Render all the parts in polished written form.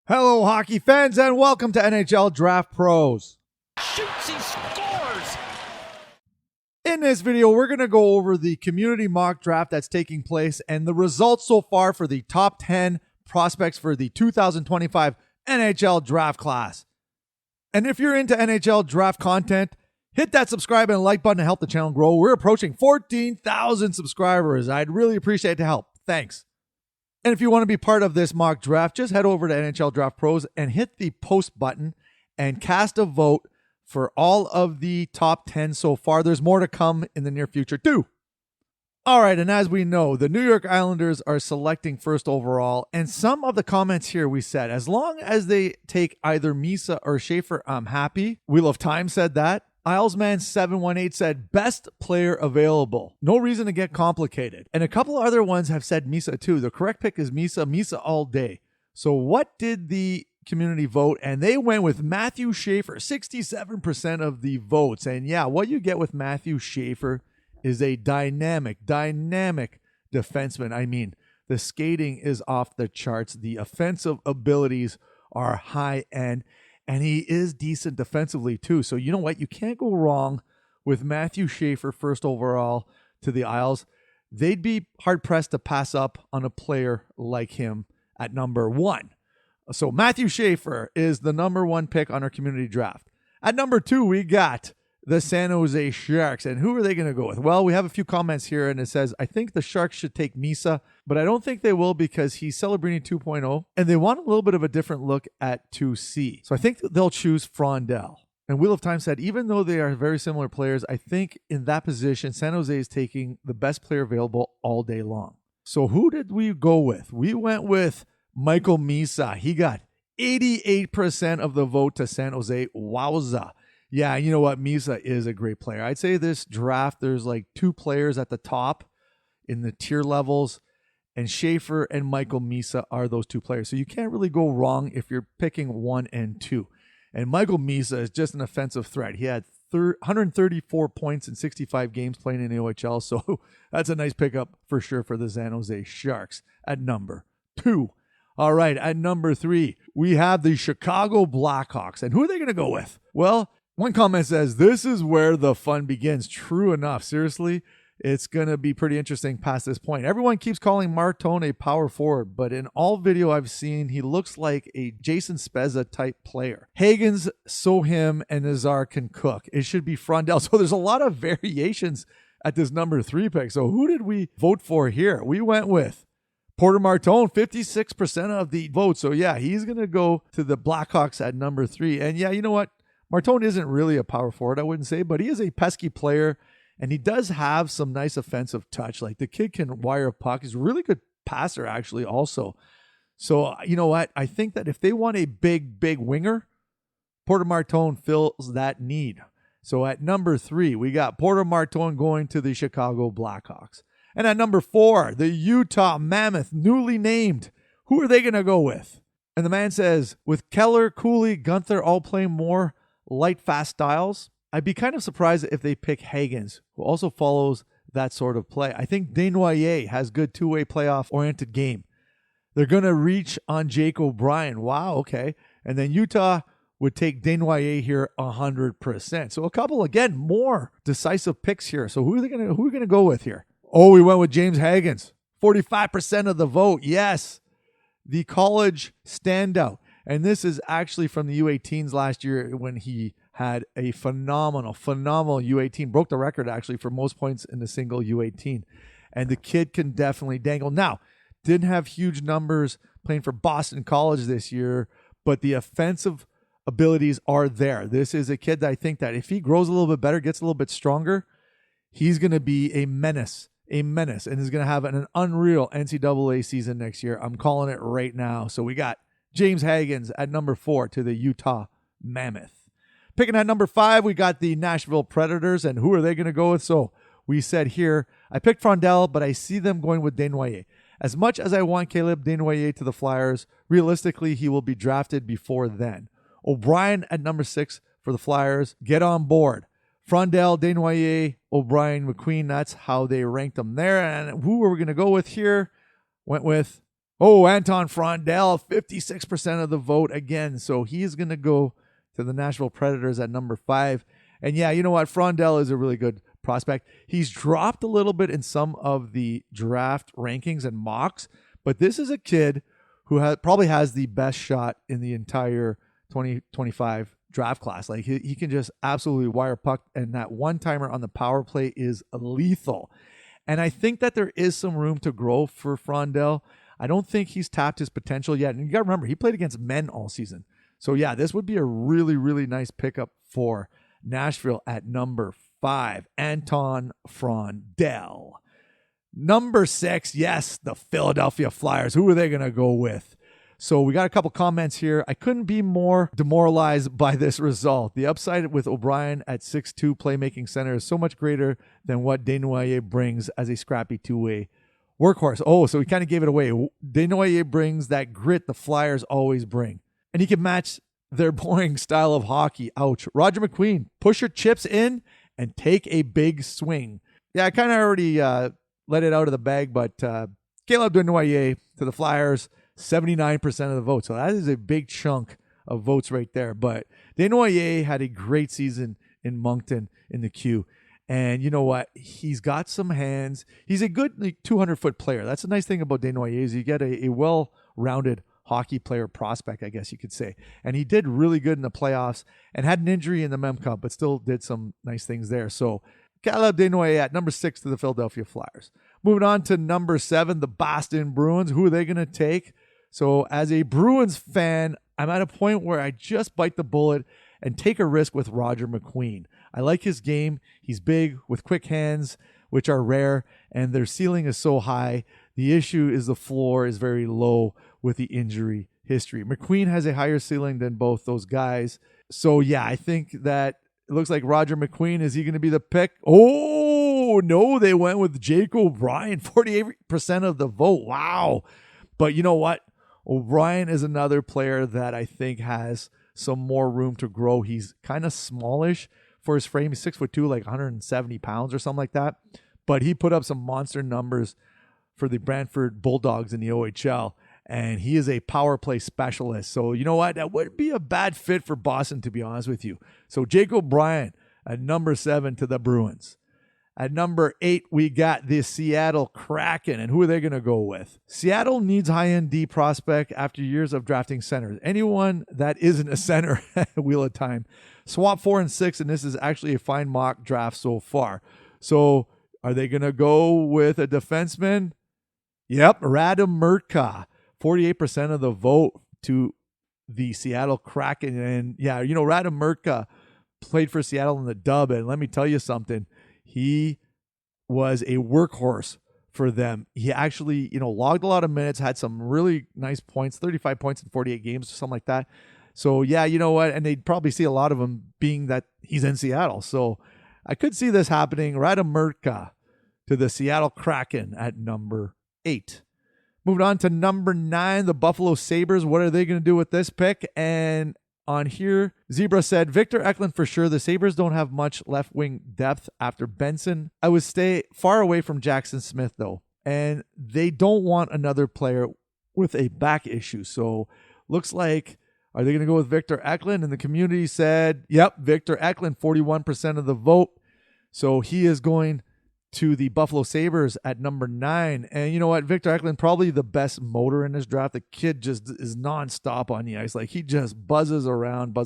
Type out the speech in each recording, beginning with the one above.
Hello, hockey fans, and welcome to NHL Draft Pros. Shoots, he scores! In this video, we're going to go over the community mock draft that's taking place and the results so far for the top 10 prospects for the 2025 NHL draft class. And if you're into NHL draft content, hit that subscribe and like button to help the channel grow. We're approaching 14,000 subscribers. I'd really appreciate the help. Thanks. And if you want to be part of this mock draft, just head over to NHL Draft Pros and hit the post button and cast a vote for all of the top 10 so far. There's more to come in the near future too. All right, and as we know, the New York Islanders are selecting first overall, and some of the comments here we said, as long as they take either Misa or Schaefer, I'm happy. Wheel of Time said that. Islesman718 said, best player available. No reason to get complicated. And a couple other ones have said Misa too. The correct pick is Misa all day. So what did the community vote? And they went with Matthew Schaefer, 67% of the votes. And yeah, what you get with Matthew Schaefer is a dynamic defenseman. I mean, the skating is off the charts. The offensive abilities are high end. And he is decent defensively too. So you know what? You can't go wrong with Matthew Schaefer first overall to the Isles. They'd be hard-pressed to pass up on a player like him at number 1. So Matthew Schaefer is the number 1 pick on our community draft. At number 2, we got the San Jose Sharks. And who are they going to go with? Well, we have a few comments here, and it says, I think the Sharks should take Misa, but I don't think they will because he's Celebrini 2.0, and they want a little bit of a different look at 2C. So I think they'll choose Frondell. And Wheel of Time said, even though they are very similar players, I think in that position, San Jose is taking the best player available all day long. So who did we go with? We went with Michael Misa. He got 88% of the vote to San Jose. Wowza. Yeah, you know what? Misa is a great player. I'd say this draft, there's like 2 players at the top in the tier levels, and Schaefer and Michael Misa are those 2 players. So you can't really go wrong if you're picking 1 and 2. And Michael Misa is just an offensive threat. He had 134 points in 65 games playing in the OHL, so that's a nice pickup for sure for the San Jose Sharks at number 2. All right, at number 3, we have the Chicago Blackhawks. And who are they going to go with? Well, one comment says, this is where the fun begins. True enough. Seriously, it's going to be pretty interesting past this point. Everyone keeps calling Martone a power forward, but in all video I've seen, he looks like a Jason Spezza type player. Hagens, Sohim, and Nazar can cook. It should be Frondell. So there's a lot of variations at this number 3 pick. So who did we vote for here? We went with Porter Martone, 56% of the vote. So yeah, he's going to go to the Blackhawks at number 3. And yeah, you know what? Martone isn't really a power forward, I wouldn't say, but he is a pesky player, and he does have some nice offensive touch. Like, the kid can wire a puck. He's a really good passer, actually, also. So, you know what? I think that if they want a big winger, Porter Martone fills that need. So at number 3, we got Porter Martone going to the Chicago Blackhawks. And at number 4, the Utah Mammoth, newly named. Who are they going to go with? And the man says, with Keller, Cooley, Gunther all playing more light, fast styles, I'd be kind of surprised if they pick Hagens, who also follows that sort of play. I think Desnoyers has good two-way playoff-oriented game. They're going to reach on Jake O'Brien. Wow, okay. And then Utah would take Desnoyers here 100%. So a couple, again, more decisive picks here. So who are we going to go with here? Oh, we went with James Hagens. 45% of the vote. Yes. The college standout. And this is actually from the U18s last year when he had a phenomenal U18. Broke the record, actually, for most points in a single U18. And the kid can definitely dangle. Now, didn't have huge numbers playing for Boston College this year, but the offensive abilities are there. This is a kid that I think that if he grows a little bit better, gets a little bit stronger, he's going to be a menace, and is going to have an unreal NCAA season next year. I'm calling it right now. So we got James Hagens at number 4 to the Utah Mammoth. Picking at number 5, we got the Nashville Predators, and who are they going to go with? So we said here, I picked Frondell, but I see them going with Desnoyers. As much as I want Caleb Desnoyers to the Flyers, realistically, he will be drafted before then. O'Brien at number 6 for the Flyers. Get on board. Frondell, Desnoyers, O'Brien, McQueen. That's how they ranked them there. And who are we going to go with here? Went with Oh, Anton Frondell, 56% of the vote again. So he is going to go to the Nashville Predators at number 5. And yeah, you know what? Frondell is a really good prospect. He's dropped a little bit in some of the draft rankings and mocks, but this is a kid who probably has the best shot in the entire 2025 draft class. Like he can just absolutely wire puck, and that one-timer on the power play is lethal. And I think that there is some room to grow for Frondell. I don't think he's tapped his potential yet. And you got to remember, he played against men all season. So yeah, this would be a really, really nice pickup for Nashville at number 5, Anton Frondell. Number 6, yes, the Philadelphia Flyers. Who are they going to go with? So we got a couple comments here. I couldn't be more demoralized by this result. The upside with O'Brien at 6'2 playmaking center is so much greater than what Desnoyers brings as a scrappy two-way workhorse. Oh, so he kind of gave it away. Desnoyers brings that grit the Flyers always bring. And he can match their boring style of hockey. Ouch. Roger McQueen, push your chips in and take a big swing. Yeah, I kind of already let it out of the bag, but Caleb Desnoyers to the Flyers, 79% of the vote. So that is a big chunk of votes right there. But Desnoyers had a great season in Moncton in the Q. And you know what? He's got some hands. He's a good 200-foot player. That's a nice thing about Desnoyers. You get a well-rounded hockey player prospect, I guess you could say. And he did really good in the playoffs and had an injury in the Mem Cup, but still did some nice things there. So Caleb Desnoyers at number 6 to the Philadelphia Flyers. Moving on to number 7, the Boston Bruins. Who are they going to take? So as a Bruins fan, I'm at a point where I just bite the bullet and take a risk with Roger McQueen. I like his game. He's big with quick hands, which are rare, and their ceiling is so high. The issue is the floor is very low with the injury history. McQueen has a higher ceiling than both those guys. So yeah, I think that it looks like Roger McQueen. Is he going to be the pick? Oh, no, they went with Jake O'Brien, 48% of the vote. Wow. But you know what? O'Brien is another player that I think has some more room to grow. He's kind of smallish for his frame. He's 6'2", like 170 pounds or something like that. But he put up some monster numbers for the Brantford Bulldogs in the OHL. And he is a power play specialist. So you know what? That wouldn't be a bad fit for Boston, to be honest with you. So Jake O'Brien at number 7 to the Bruins. At number 8, we got the Seattle Kraken. And who are they going to go with? Seattle needs high-end D prospect after years of drafting centers. Anyone that isn't a center at Wheel of Time. Swap 4 and 6, and this is actually a fine mock draft so far. So are they going to go with a defenseman? Yep, Radim Murtka. 48% of the vote to the Seattle Kraken. And yeah, you know, Radim Murtka played for Seattle in the dub. And let me tell you something. He was a workhorse for them. He actually, logged a lot of minutes, had some really nice points, 35 points in 48 games or something like that. So yeah, you know what? And they'd probably see a lot of him being that he's in Seattle. So I could see this happening. Radim Murtka to the Seattle Kraken at number 8. Moving on to number 9, the Buffalo Sabres. What are they going to do with this pick? And on here, Zebra said, Victor Eklund for sure. The Sabres don't have much left wing depth after Benson. I would stay far away from Jackson Smith, though. And they don't want another player with a back issue. So looks like, are they going to go with Victor Eklund? And the community said, yep, Victor Eklund, 41% of the vote. So he is going to the Buffalo Sabres at number 9. And you know what? Victor Eklund, probably the best motor in this draft. The kid just is nonstop on the ice. Like he just buzzes around.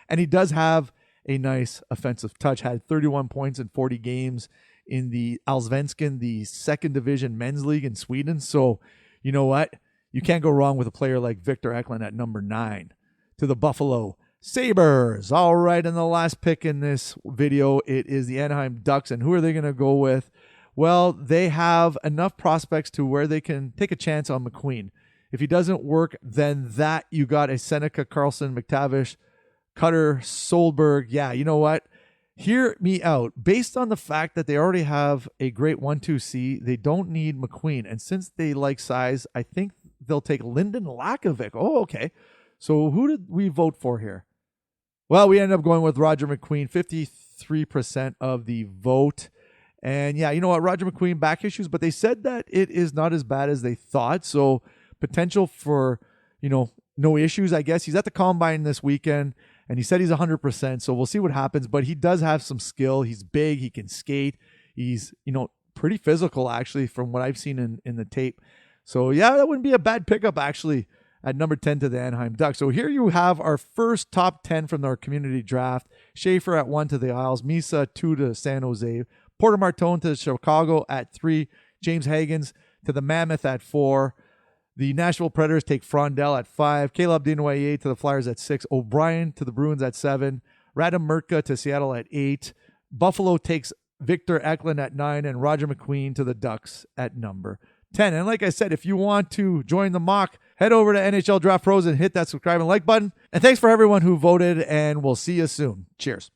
And he does have a nice offensive touch. Had 31 points in 40 games in the Allsvenskan, the second division men's league in Sweden. So you know what? You can't go wrong with a player like Victor Eklund at number 9 to the Buffalo Sabres. All right, and the last pick in this video, it is the Anaheim Ducks. And who are they going to go with? Well, they have enough prospects to where they can take a chance on McQueen. If he doesn't work, then you got a Seneca, Carlson, McTavish, Cutter, Solberg. Yeah, you know what? Hear me out. Based on the fact that they already have a great 1-2C, they don't need McQueen. And since they like size, I think they'll take Lyndon Lakovic. Oh, okay. So who did we vote for here? Well, we ended up going with Roger McQueen, 53% of the vote. And yeah, you know what? Roger McQueen, back issues, but they said that it is not as bad as they thought. So potential for, no issues, I guess. He's at the combine this weekend, and he said he's 100%, so we'll see what happens. But he does have some skill. He's big. He can skate. He's, pretty physical, actually, from what I've seen in the tape. So, yeah, that wouldn't be a bad pickup, actually, at number 10 to the Anaheim Ducks. So here you have our first top 10 from our community draft. Schaefer at 1 to the Isles. Misa 2 to San Jose. Porter Martone to Chicago at 3. James Hagens to the Mammoth at 4. The Nashville Predators take Frondell at 5. Caleb Dinoyer to the Flyers at 6. O'Brien to the Bruins at 7. Radim Murka to Seattle at 8. Buffalo takes Victor Eklund at 9. And Roger McQueen to the Ducks at number 10. And like I said, if you want to join the mock, head over to NHL Draft Pros and hit that subscribe and like button. And thanks for everyone who voted, and we'll see you soon. Cheers.